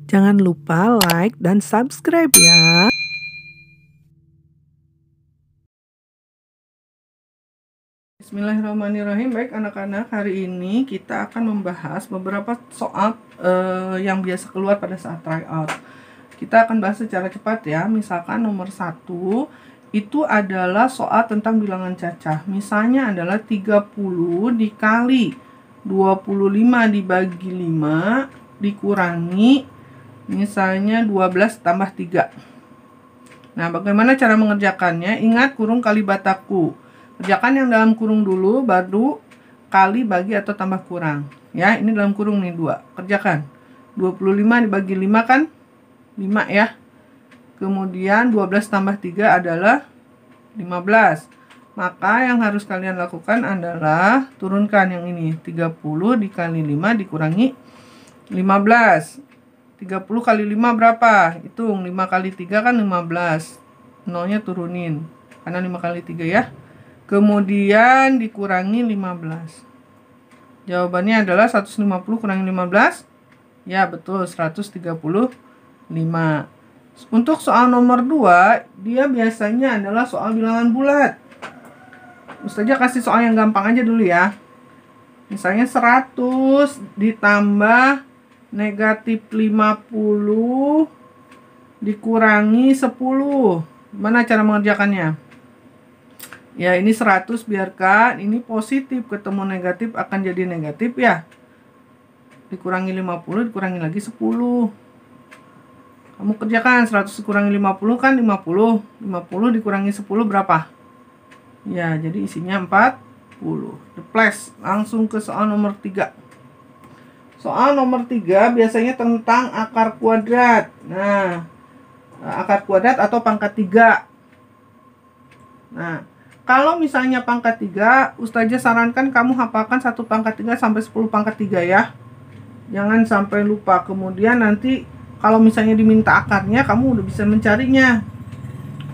Jangan lupa like dan subscribe ya. Bismillahirrahmanirrahim. Baik anak-anak, hari ini kita akan membahas beberapa soal yang biasa keluar pada saat tryout. Kita akan bahas secara cepat ya. Misalkan nomor 1 itu adalah soal tentang bilangan cacah. Misalnya adalah 30 dikali 25 dibagi 5 dikurangi misalnya 12 tambah 3. Nah, bagaimana cara mengerjakannya? Ingat kurung kali bataku. Kerjakan yang dalam kurung dulu, baru kali, bagi, atau tambah kurang. Ya, ini dalam kurung nih 2. Kerjakan. 25 dibagi 5 kan 5 ya. Kemudian 12 tambah 3 adalah 15. Maka yang harus kalian lakukan adalah turunkan yang ini. 30 dikali 5 dikurangi 15. 30 kali 5 berapa? Hitung. 5 kali 3 kan 15. Nolnya turunin. Karena 5 kali 3 ya. Kemudian dikurangi 15. Jawabannya adalah 150 kurangi 15. Ya, betul. 135. Untuk soal nomor 2, dia biasanya adalah soal bilangan bulat. Ustazah kasih soal yang gampang aja dulu ya. Misalnya 100 ditambah negatif 50 dikurangi 10. Gimana cara mengerjakannya? Ya, ini 100 biarkan ini positif, ketemu negatif akan jadi negatif ya. Dikurangi 50 dikurangi lagi 10. Kamu kerjakan 100 dikurangi 50 kan 50. 50 dikurangi 10 berapa? Ya, jadi isinya 40. Plus langsung ke soal nomor 3. Soal nomor 3 biasanya tentang akar kuadrat. Nah, akar kuadrat atau pangkat 3. Nah, kalau misalnya pangkat 3, Ustazah sarankan kamu hafalkan 1 pangkat 3 sampai 10 pangkat 3 ya. Jangan sampai lupa. Kemudian nanti kalau misalnya diminta akarnya, kamu udah bisa mencarinya.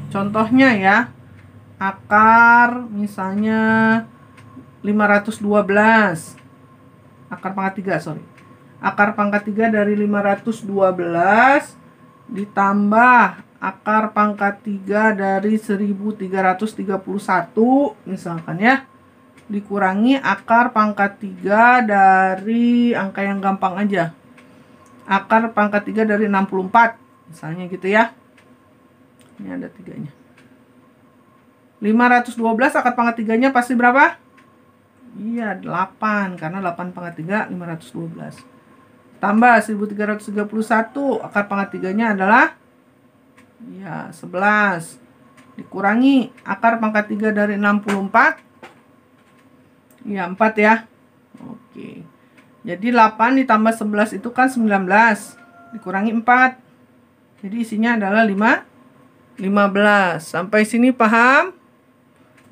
Contohnya ya, akar misalnya 512. Akar pangkat 3, sorry. Akar pangkat 3 dari 512 ditambah akar pangkat 3 dari 1331 misalkan ya. Dikurangi akar pangkat 3 dari angka yang gampang aja. Akar pangkat 3 dari 64 misalnya gitu ya. Ini ada 3-nya. 512 akar pangkat 3-nya pasti berapa? Iya, 8. Karena 8 pangkat 3, 512. Tambah 1331, akar pangkat 3-nya adalah ya 11. Dikurangi akar pangkat 3 dari 64. Ya 4 ya. Oke. Jadi 8 ditambah 11 itu kan 19. Dikurangi 4. Jadi isinya adalah 15. Sampai sini paham?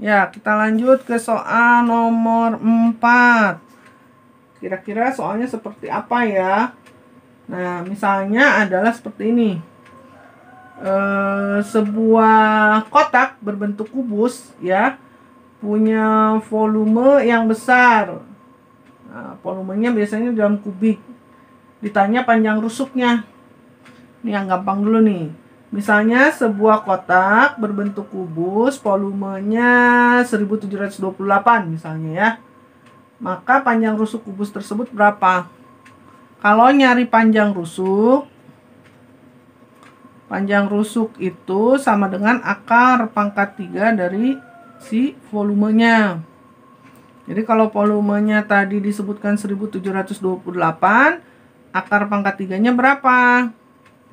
Ya, kita lanjut ke soal nomor 4. Kira-kira soalnya seperti apa ya? Nah, misalnya adalah seperti ini. Sebuah kotak berbentuk kubus ya, punya volume yang besar. Nah, volumenya biasanya dalam kubik. Ditanya panjang rusuknya. Ini yang gampang dulu nih. Misalnya sebuah kotak berbentuk kubus, volumenya 1728 misalnya ya. Maka panjang rusuk kubus tersebut berapa? Kalau nyari panjang rusuk itu sama dengan akar pangkat 3 dari si volumenya. Jadi kalau volumenya tadi disebutkan 1728, akar pangkat 3-nya berapa?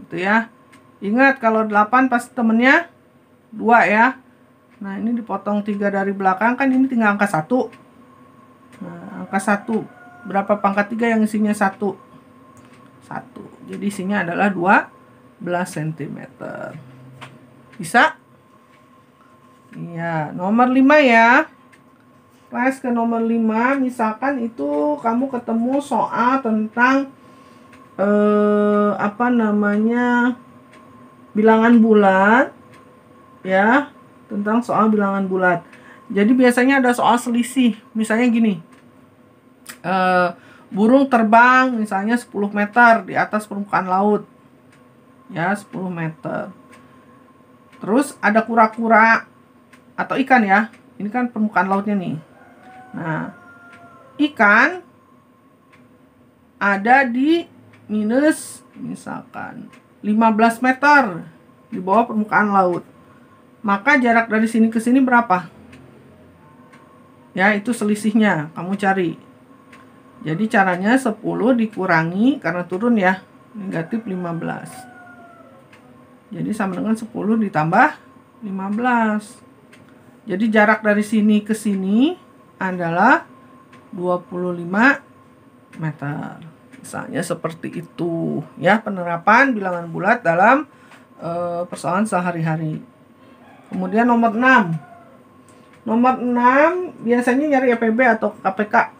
Gitu ya. Ingat kalau 8 pasti temennya 2 ya. Nah, ini dipotong 3 dari belakang kan ini tinggal angka 1. Nah, angka 1. Berapa pangkat 3 yang isinya 1? 1. Jadi isinya adalah 12 cm. Bisa? Iya, nomor 5 ya. Kelas ke nomor 5, misalkan itu kamu ketemu soal tentang bilangan bulat ya, tentang soal bilangan bulat. Jadi biasanya ada soal selisih. Misalnya gini. burung terbang misalnya 10 meter di atas permukaan laut. Ya, 10 meter. Terus ada kura-kura atau ikan ya. Ini kan permukaan lautnya nih. Nah, ikan ada di minus misalkan 15 meter di bawah permukaan laut. Maka jarak dari sini ke sini berapa? Ya, itu selisihnya. Kamu cari. Jadi caranya 10 dikurangi karena turun ya. Negatif 15. Jadi sama dengan 10 ditambah 15. Jadi jarak dari sini ke sini adalah 25 meter. Misalnya seperti itu. Ya, penerapan bilangan bulat dalam persoalan sehari-hari. Kemudian nomor 6. Nomor 6 biasanya nyari EPB atau KPK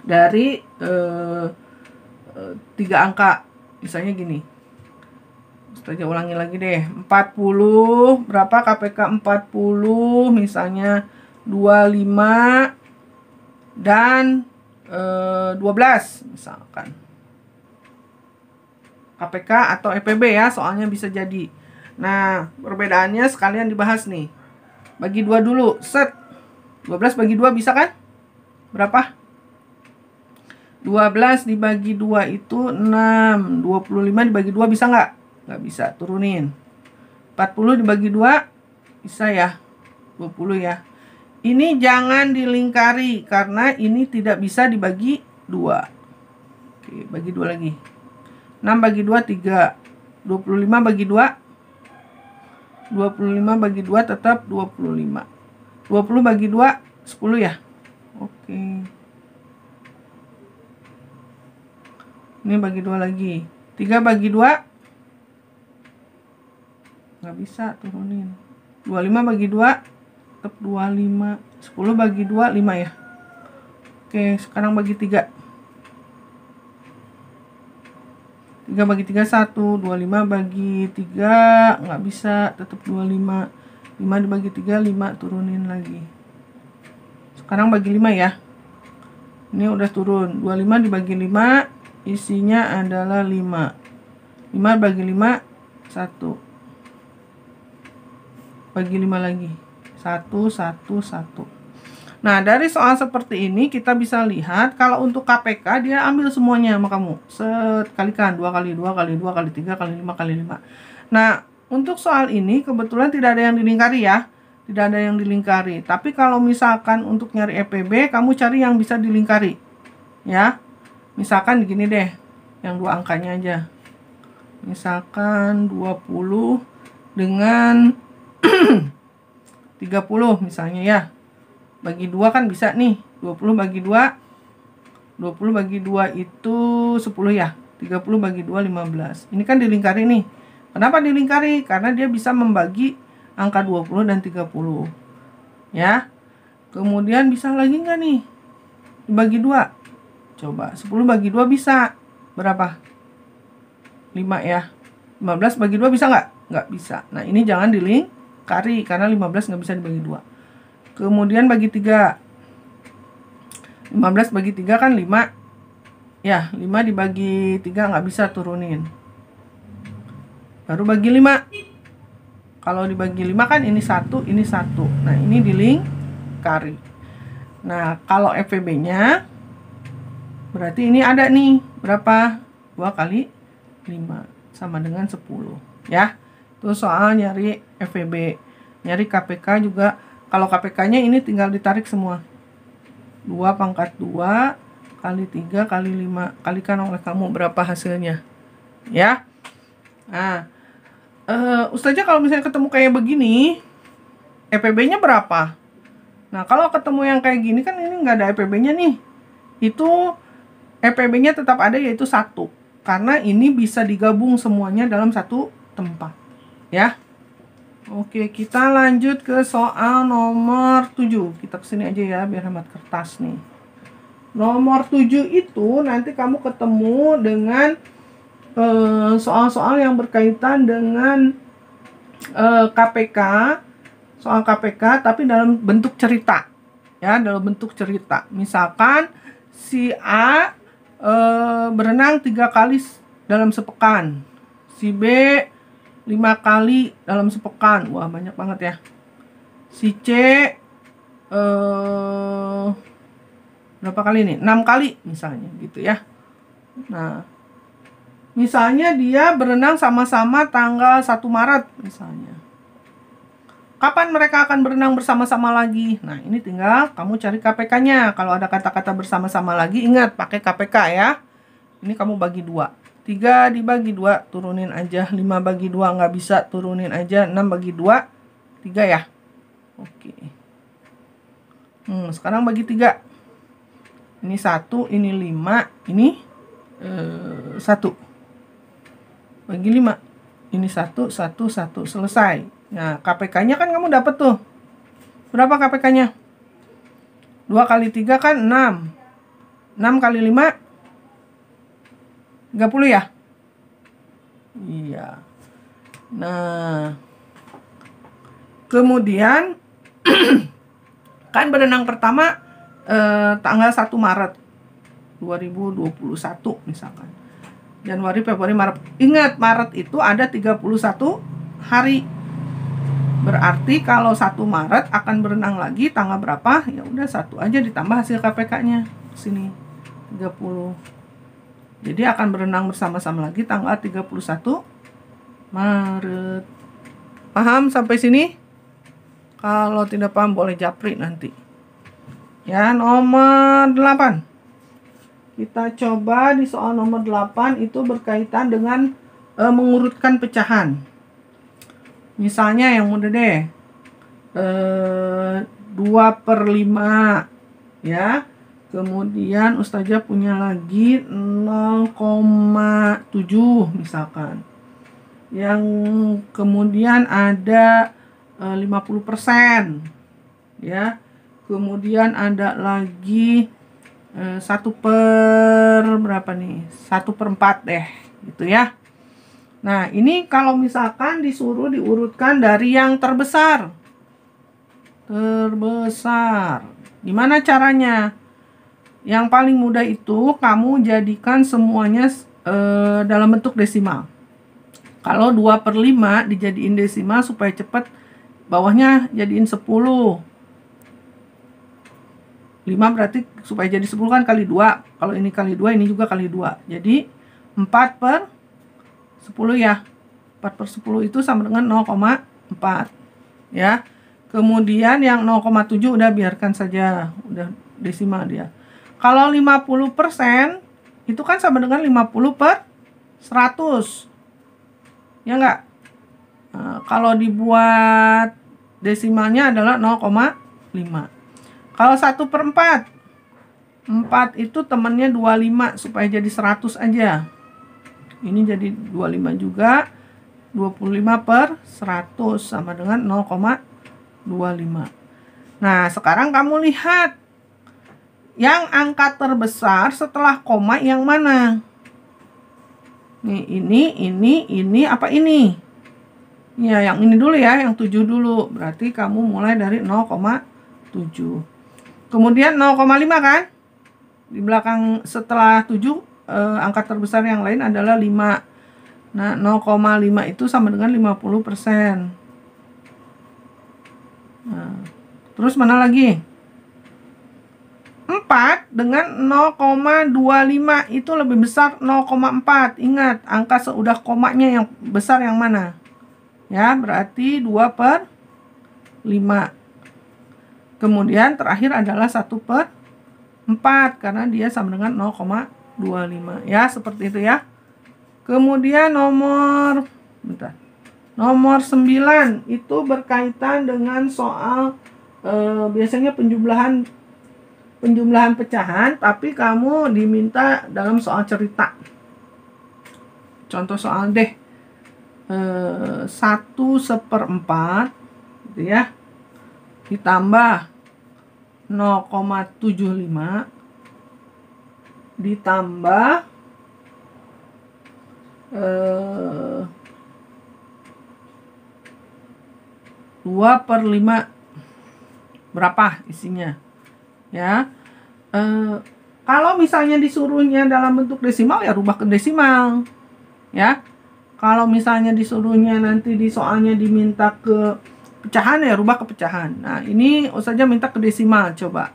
dari 3 angka. Misalnya gini. Kita ulangi lagi deh. 40 berapa KPK 40 misalnya 25 dan 12 misalkan. KPK atau EPB ya, soalnya bisa jadi. Nah, perbedaannya sekalian dibahas nih. Bagi 2 dulu. Set. 12 bagi 2 bisa kan? Berapa? 12 dibagi 2 itu 6. 25 dibagi 2 bisa nggak? Nggak bisa. Turunin. 40 dibagi 2 bisa ya? 20 ya. Ini jangan dilingkari karena ini tidak bisa dibagi 2. Oke, bagi 2 lagi. 6 bagi 2 3. 25 bagi 2 25 bagi 2 tetap 25. 20 bagi 2 10 ya. Oke. Ini bagi 2 lagi. 3 bagi 2 nggak bisa, turunin. 25 bagi 2 tetap 25. 10 bagi 2 5 ya. Oke, sekarang bagi 3. 3 bagi 3 1, 25 bagi 3 nggak bisa, tetap 25. 5 dibagi 3 5, turunin lagi. Sekarang bagi 5 ya. Ini udah turun. 25 dibagi 5 isinya adalah 5. 5 bagi 5 1. Bagi 5 lagi. 1 1 1. Nah, dari soal seperti ini kita bisa lihat kalau untuk KPK dia ambil semuanya sama kamu. Kalikan 2 kali 2 kali 2 kali 3 kali 5 kali 5. Nah, untuk soal ini kebetulan tidak ada yang dilingkari ya. Tidak ada yang dilingkari. Tapi kalau misalkan untuk nyari EPB, kamu cari yang bisa dilingkari. Ya. Misalkan gini deh. Yang 2 angkanya aja. Misalkan 20 dengan 30 misalnya ya. Bagi 2 kan bisa nih. 20 bagi 2. 20 bagi 2 itu 10 ya. 30 bagi 2 15. Ini kan dilingkari nih. Kenapa dilingkari? Karena dia bisa membagi angka 20 dan 30. Ya. Kemudian bisa lagi nggak nih? Dibagi 2. Coba. 10 bagi 2 bisa. Berapa? 5 ya. 15 bagi 2 bisa nggak? Nggak bisa. Nah, ini jangan dilingkari. Karena 15 nggak bisa dibagi 2. Kemudian bagi 3. 15 bagi 3 kan 5. Ya, 5 dibagi 3 nggak bisa, turunin. Baru bagi 5. Kalau dibagi 5 kan ini 1, ini 1. Nah, ini dilingkari. Nah, kalau FVB-nya berarti ini ada nih. Berapa? 2 kali 5 sama dengan 10. Ya, itu soal nyari FVB. Nyari KPK juga. Kalau KPK-nya ini tinggal ditarik semua. 2 pangkat 2 kali 3 kali 5. Kalikan oleh kamu berapa hasilnya. Ya. Nah, Ustazah kalau misalnya ketemu kayak begini, EPB-nya berapa? Nah, kalau ketemu yang kayak gini kan ini nggak ada EPB-nya nih. Itu EPB-nya tetap ada yaitu 1. Karena ini bisa digabung semuanya dalam satu tempat. Ya. Oke, kita lanjut ke soal nomor 7. Kita kesini aja ya, biar hemat kertas nih. Nomor 7 itu nanti kamu ketemu dengan soal-soal yang berkaitan dengan KPK. Soal KPK, tapi dalam bentuk cerita. Ya, dalam bentuk cerita. Misalkan si A berenang 3 kali dalam sepekan. Si B 5 kali dalam sepekan. Wah, banyak banget ya. Si C berapa kali nih? 6 kali misalnya gitu ya. Nah, misalnya dia berenang sama-sama tanggal 1 Maret misalnya. Kapan mereka akan berenang bersama-sama lagi? Nah, ini tinggal kamu cari KPK-nya. Kalau ada kata-kata bersama-sama lagi, ingat pakai KPK ya. Ini kamu bagi 2. 3 dibagi 2, turunin aja. 5 bagi 2 nggak bisa, turunin aja. 6 bagi 2, 3 ya. Oke. Sekarang bagi 3. Ini 1, ini 5, ini 1. Bagi 5. Ini 1, 1, 1. Selesai. Nah, KPK-nya kan kamu dapat tuh. Berapa KPK-nya? 2 kali 3 kan 6. 6 kali 5, 30 ya? Iya. Nah, kemudian kan berenang pertama tanggal 1 Maret 2021 misalkan. Januari, Februari, Maret. Ingat, Maret itu ada 31 hari. Berarti kalau 1 Maret akan berenang lagi tanggal berapa? Ya udah 1 aja ditambah hasil KPK-nya. Sini 30. Jadi akan berenang bersama-sama lagi tanggal 31 Maret. Paham sampai sini? Kalau tidak paham boleh japri nanti. Ya, nomor 8. Kita coba di soal nomor 8 itu berkaitan dengan mengurutkan pecahan. Misalnya yang mudah deh, 2/5 ya. Kemudian Ustazah punya lagi 0,7 misalkan. Yang kemudian ada 50% ya. Kemudian ada lagi 1/, berapa nih? 1/4 deh gitu ya. Nah, ini kalau misalkan disuruh diurutkan dari yang terbesar. Gimana caranya? Yang paling mudah itu kamu jadikan semuanya dalam bentuk desimal. Kalau 2/5 dijadiin desimal supaya cepat, bawahnya jadiin 10. 5 berarti supaya jadi 10 kan kali 2. Kalau ini kali 2, ini juga kali 2. Jadi 4/10 ya. 4/10 itu sama dengan 0,4 ya. Kemudian yang 0,7 udah biarkan saja, udah desimal dia. Kalau 50% itu kan sama dengan 50/100. Ya enggak? Nah, kalau dibuat desimalnya adalah 0,5. Kalau 1/4, 4 itu temannya 25 supaya jadi 100 aja. Ini jadi 25 juga. 25/100 sama dengan 0,25. Nah, sekarang kamu lihat yang angka terbesar setelah koma yang mana? Nih, ini apa ini? Ya, yang ini dulu ya, yang 7 dulu. Berarti kamu mulai dari 0,7. Kemudian 0,5 kan? Di belakang setelah 7 angka terbesar yang lain adalah 5. Nah, 0,5 itu sama dengan 50%. Nah, terus mana lagi? 4 dengan 0,25 itu lebih besar 0,4. Ingat, angka seudah komanya yang besar yang mana? Ya, berarti 2/5. Kemudian terakhir adalah 1/4 karena dia sama dengan 0,25. Ya, seperti itu ya. Kemudian nomor 9 itu berkaitan dengan soal biasanya penjumlahan pecahan, tapi kamu diminta dalam soal cerita. Contoh soal deh, 1/4 gitu ya, ditambah 0,75 ditambah 2/5 berapa isinya ya. Kalau misalnya disuruhnya dalam bentuk desimal, ya rubah ke desimal. Ya. Kalau misalnya disuruhnya nanti di soalnya diminta ke pecahan, ya rubah ke pecahan. Nah, ini Ustazah minta ke desimal, coba.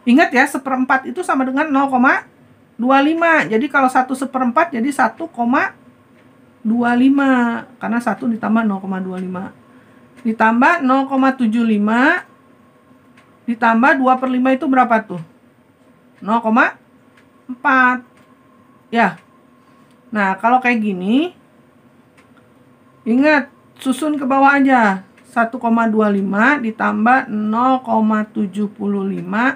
Ingat ya, 1/4 itu sama dengan 0,25. Jadi kalau 1/4 jadi 1,25. Karena 1 ditambah 0,25. Ditambah 0,75. Ditambah 2/5 itu berapa tuh? 0,4. Ya. Nah, kalau kayak gini, ingat, susun ke bawah aja. 1,25 ditambah 0,75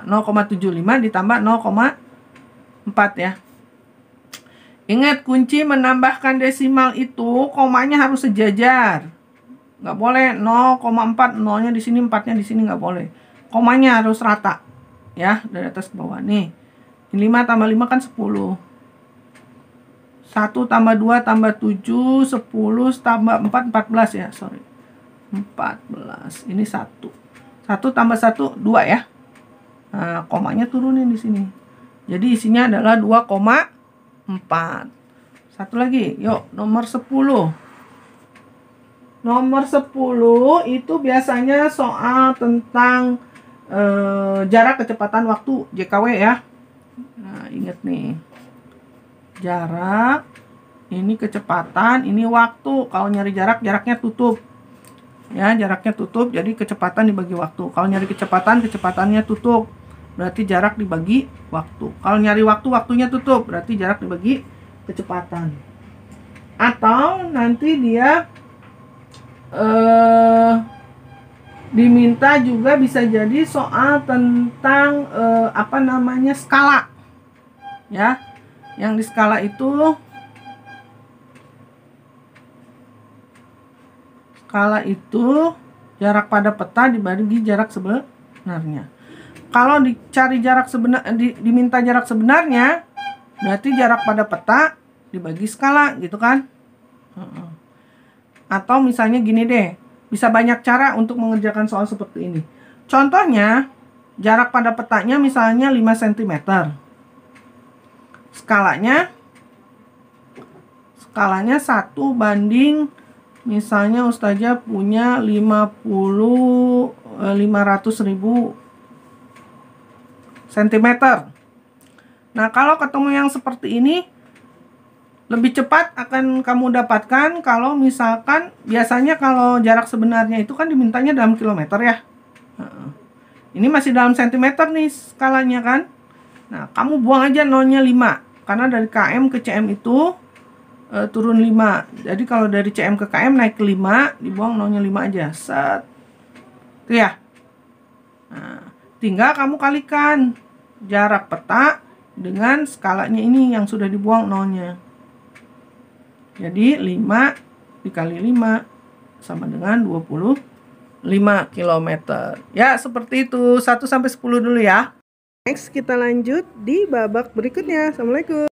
0,75 ditambah 0,4 ya. Ingat, kunci menambahkan desimal itu komanya harus sejajar. Nggak boleh 0,4, 0-nya di sini, 4-nya di sini, nggak boleh. Komanya harus rata ya, dari atas ke bawah. Nih, 5 tambah 5 kan 10. 1 tambah 2 tambah 7, 10 tambah 4, 14 ya, sorry. 14, ini 1. 1 tambah 1, 2 ya. Nah, komanya turunin di sini. Jadi isinya adalah 2,4. Satu lagi, yuk, nomor 10. Nomor 10 itu biasanya soal tentang jarak kecepatan waktu, JKW ya. Nah, ingat nih. Jarak, ini kecepatan, ini waktu. Kalau nyari jarak, jaraknya tutup. Ya, jaraknya tutup, jadi kecepatan dibagi waktu. Kalau nyari kecepatan, kecepatannya tutup. Berarti jarak dibagi waktu. Kalau nyari waktu, waktunya tutup. Berarti jarak dibagi kecepatan. Atau nanti dia diminta juga bisa jadi soal tentang skala. Ya. Yang di skala itu jarak pada peta dibagi jarak sebenarnya. Kalau dicari jarak diminta jarak sebenarnya, berarti jarak pada peta dibagi skala gitu kan. Atau misalnya gini deh, bisa banyak cara untuk mengerjakan soal seperti ini. Contohnya, jarak pada petanya misalnya 5 cm. Skalanya 1 banding, misalnya Ustazah punya 500.000 cm. Nah, kalau ketemu yang seperti ini, lebih cepat akan kamu dapatkan kalau misalkan biasanya kalau jarak sebenarnya itu kan dimintanya dalam kilometer ya. Ini masih dalam sentimeter nih skalanya kan. Nah, kamu buang aja 0-nya 5. Karena dari km ke cm itu turun 5. Jadi kalau dari cm ke km naik ke 5, dibuang 0-nya 5 aja. Set. Itu ya. Nah, tinggal kamu kalikan jarak peta dengan skalanya ini yang sudah dibuang 0-nya. Jadi 5 dikali 5 sama dengan 25 km. Ya, seperti itu. 1 sampai 10 dulu ya. Next kita lanjut di babak berikutnya. Assalamualaikum.